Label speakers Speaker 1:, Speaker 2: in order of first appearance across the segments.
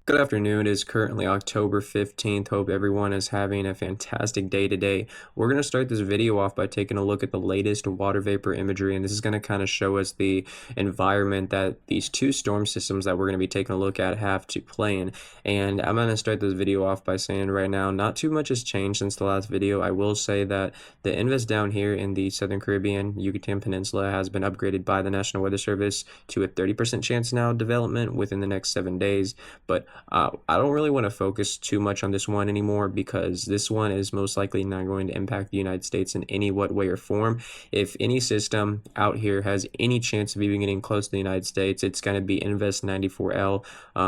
Speaker 1: Good afternoon. It is currently October 15th. Hope everyone is having a fantastic day today. We're going to start this video off by taking a look at the latest water vapor imagery, and this is going to kind of show us the environment that these two storm systems that we're going to be taking a look at have to play in. And I'm going to start this video off by saying right now, not too much has changed since the last video. I will say that the invest down here in the Southern Caribbean, Yucatan Peninsula, has been upgraded by the National Weather Service to a 30% chance now of development within the next 7 days. But I don't really want to focus too much on this one anymore because this one is most likely not going to impact the United States in any what way or form. If any system out here has any chance of even getting close to the United States, it's going to be Invest 94L,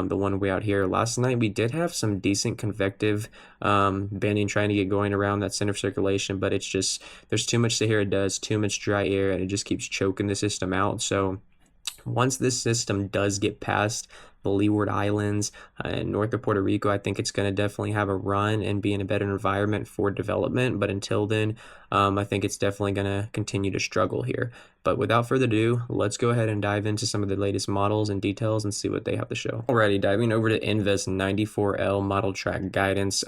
Speaker 1: the one way out here. Last night we did have some decent convective banding trying to get going around that center of circulation, but it's just there's too much Sahara dust, too much dry air, and it just keeps choking the system out. So once this system does get past the Leeward Islands and north of Puerto Rico, I think it's going to definitely have a run and be in a better environment for development. But until then, I think it's definitely going to continue to struggle here. But without further ado, let's go ahead and dive into some of the latest models and details and see what they have to show. Alrighty, diving over to Invest 94L model track guidance.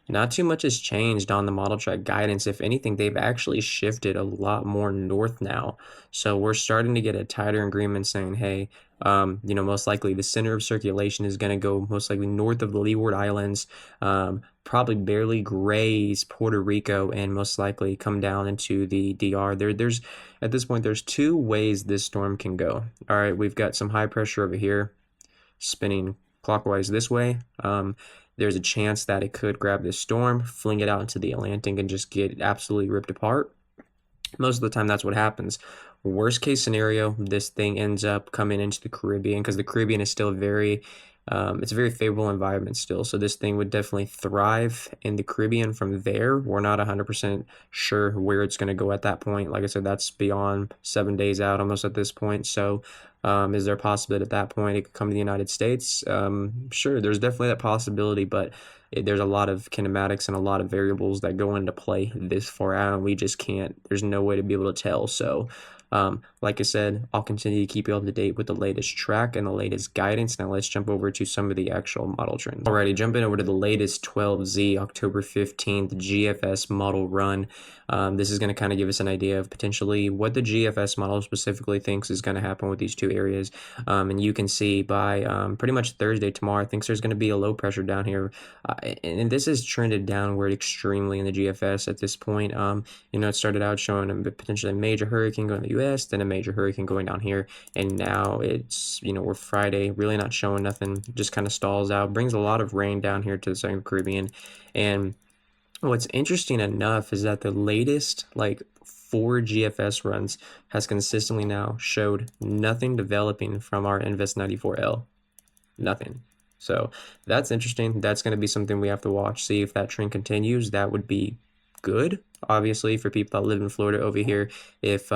Speaker 1: Not too much has changed on the model track guidance. If anything, they've actually shifted a lot more north now. So we're starting to get a tighter agreement saying, hey, most likely the center of circulation is going to go most likely north of the Leeward Islands, probably barely graze Puerto Rico, and most likely come down into the DR. There's at this point, there's two ways this storm can go. All right, we've got some high pressure over here spinning clockwise this way. There's a chance that it could grab this storm, fling it out into the Atlantic, and just get absolutely ripped apart. Most of the time, that's what happens. Worst case scenario, this thing ends up coming into the Caribbean because the Caribbean is still it's a very favorable environment still. So this thing would definitely thrive in the Caribbean from there. We're not 100% sure where it's going to go at that point. Like I said, that's beyond 7 days out almost at this point. So is there a possibility at that point it could come to the United States? Sure, there's definitely that possibility, but there's a lot of kinematics and a lot of variables that go into play this far out, and we just can't, there's no way to be able to tell. So like I said, I'll continue to keep you up to date with the latest track and the latest guidance. Now let's jump over to some of the actual model trends. Alrighty, jumping over to the latest 12Z October 15th GFS model run. This is going to kind of give us an idea of potentially what the GFS model specifically thinks is going to happen with these two areas. And you can see by pretty much Thursday tomorrow, I think there's going to be a low pressure down here. And this has trended downward extremely in the GFS at this point. It started out showing a potentially a major hurricane going to the US, then a major hurricane going down here, and now it's, we're Friday, really not showing nothing, just kind of stalls out, brings a lot of rain down here to the Southern Caribbean. And what's interesting enough is that the latest, like, 4 GFS runs has consistently now showed nothing developing from our Invest 94L. Nothing. So that's interesting. That's going to be something we have to watch, see if that trend continues. That would be good, obviously, for people that live in Florida over here. If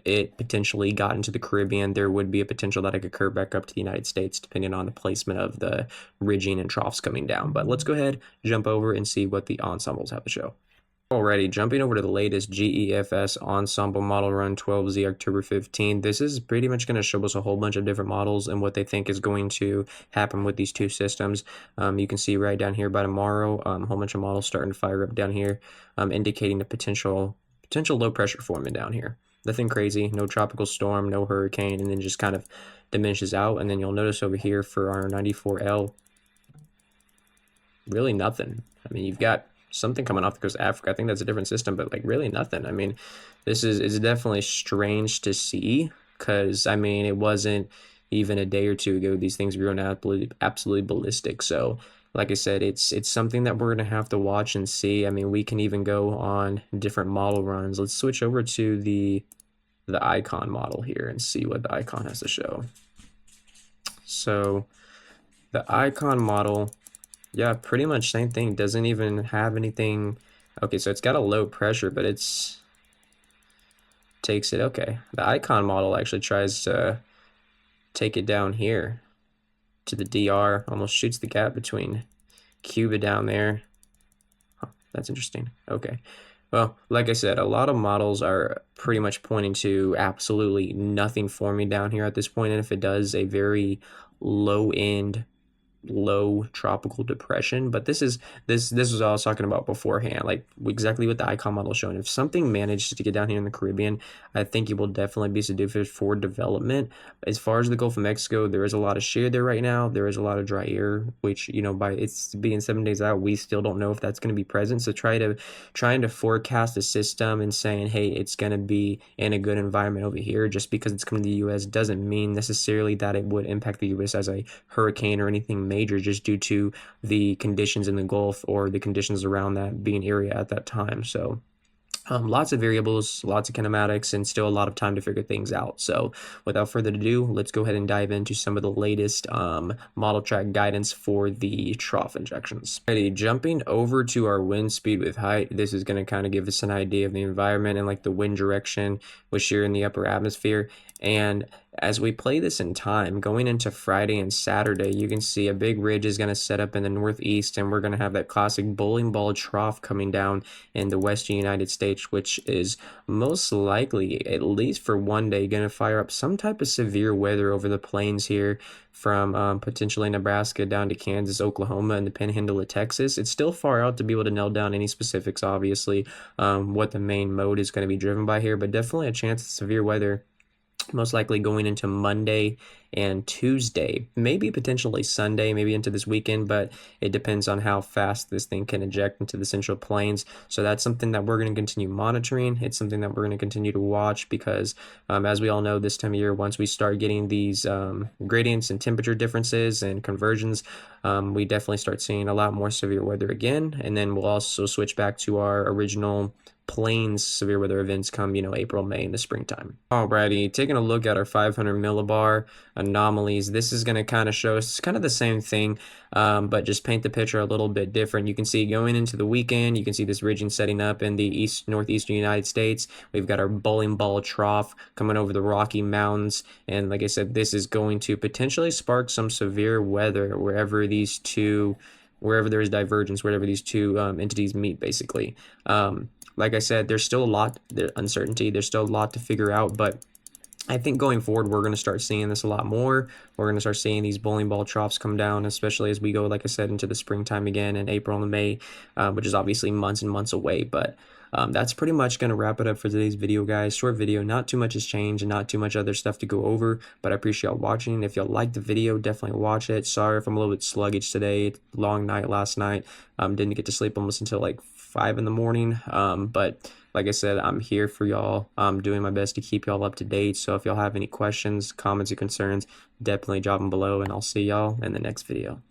Speaker 1: it potentially got into the Caribbean, there would be a potential that it could curve back up to the United States, depending on the placement of the ridging and troughs coming down. But let's go ahead, jump over, and see what the ensembles have to show. Alrighty, jumping over to the latest GEFS ensemble model run 12Z October 15. This is pretty much going to show us a whole bunch of different models and what they think is going to happen with these two systems. You can see right down here by tomorrow, a whole bunch of models starting to fire up down here, indicating the potential low pressure forming down here. Nothing crazy, no tropical storm, no hurricane, and then just kind of diminishes out. And then you'll notice over here for our 94L, really nothing. I mean, you've got something coming off the coast of Africa. I think that's a different system, but like really nothing. I mean, this is definitely strange to see because, I mean, it wasn't even a day or two ago these things were going absolutely ballistic. So like I said, it's something that we're going to have to watch and see. I mean, we can even go on different model runs. Let's switch over to the icon model here and see what the icon has to show. So the icon model, yeah, pretty much same thing. Doesn't even have anything. Okay, so it's got a low pressure, but takes it. Okay, the icon model actually tries to take it down here to the DR, almost shoots the gap between Cuba down there. Huh, that's interesting. Okay, well, like I said, a lot of models are pretty much pointing to absolutely nothing forming down here at this point, and if it does, a very low end low tropical depression. But this is what I was talking about beforehand, like exactly what the icon model is showing. If something manages to get down here in the Caribbean, I think it will definitely be seductive for development. As far as the Gulf of Mexico, there is a lot of shear there right now. There is a lot of dry air, which, you know, by it's being 7 days out, we still don't know if that's going to be present. So trying to forecast a system and saying, hey, it's going to be in a good environment over here just because it's coming to the U.S. doesn't mean necessarily that it would impact the U.S. as a hurricane or anything major, just due to the conditions in the Gulf or the conditions around that being area at that time. So lots of variables, lots of kinematics, and still a lot of time to figure things out. So without further ado, let's go ahead and dive into some of the latest model track guidance for the trough injections. Alrighty, jumping over to our wind speed with height, this is going to kind of give us an idea of the environment and like the wind direction with shear in the upper atmosphere. And as we play this in time, going into Friday and Saturday, you can see a big ridge is going to set up in the northeast, and we're going to have that classic bowling ball trough coming down in the western United States, which is most likely, at least for one day, going to fire up some type of severe weather over the plains here from potentially Nebraska down to Kansas, Oklahoma, and the Panhandle of Texas. It's still far out to be able to nail down any specifics, obviously, what the main mode is going to be driven by here, but definitely a chance of severe weather most likely going into Monday and Tuesday, maybe potentially Sunday, maybe into this weekend, but it depends on how fast this thing can eject into the Central Plains. So that's something that we're going to continue monitoring. It's something that we're going to continue to watch because, as we all know, this time of year, once we start getting these gradients and temperature differences and conversions, we definitely start seeing a lot more severe weather again. And then we'll also switch back to our original plains severe weather events come, you know, April, May, in the springtime. Alrighty, taking a look at our 500 millibar anomalies, this is going to kind of show us kind of the same thing, but just paint the picture a little bit different. You can see going into the weekend, you can see this ridging setting up in the northeastern United States. We've got our bowling ball trough coming over the Rocky Mountains, and like I said, this is going to potentially spark some severe weather wherever there is divergence, wherever these two entities meet, basically. Like I said, there's still a lot, uncertainty. There's still a lot to figure out, but I think going forward, we're going to start seeing this a lot more. We're going to start seeing these bowling ball troughs come down, especially as we go, like I said, into the springtime again in April and May, which is obviously months and months away. But that's pretty much going to wrap it up for today's video, guys. Short video, not too much has changed and not too much other stuff to go over, but I appreciate y'all watching. If y'all liked the video, definitely watch it. Sorry if I'm a little bit sluggish today. Long night last night. Didn't get to sleep almost until like 5 in the morning. But like I said, I'm here for y'all. I'm doing my best to keep y'all up to date. So if y'all have any questions, comments, or concerns, definitely drop them below, and I'll see y'all in the next video.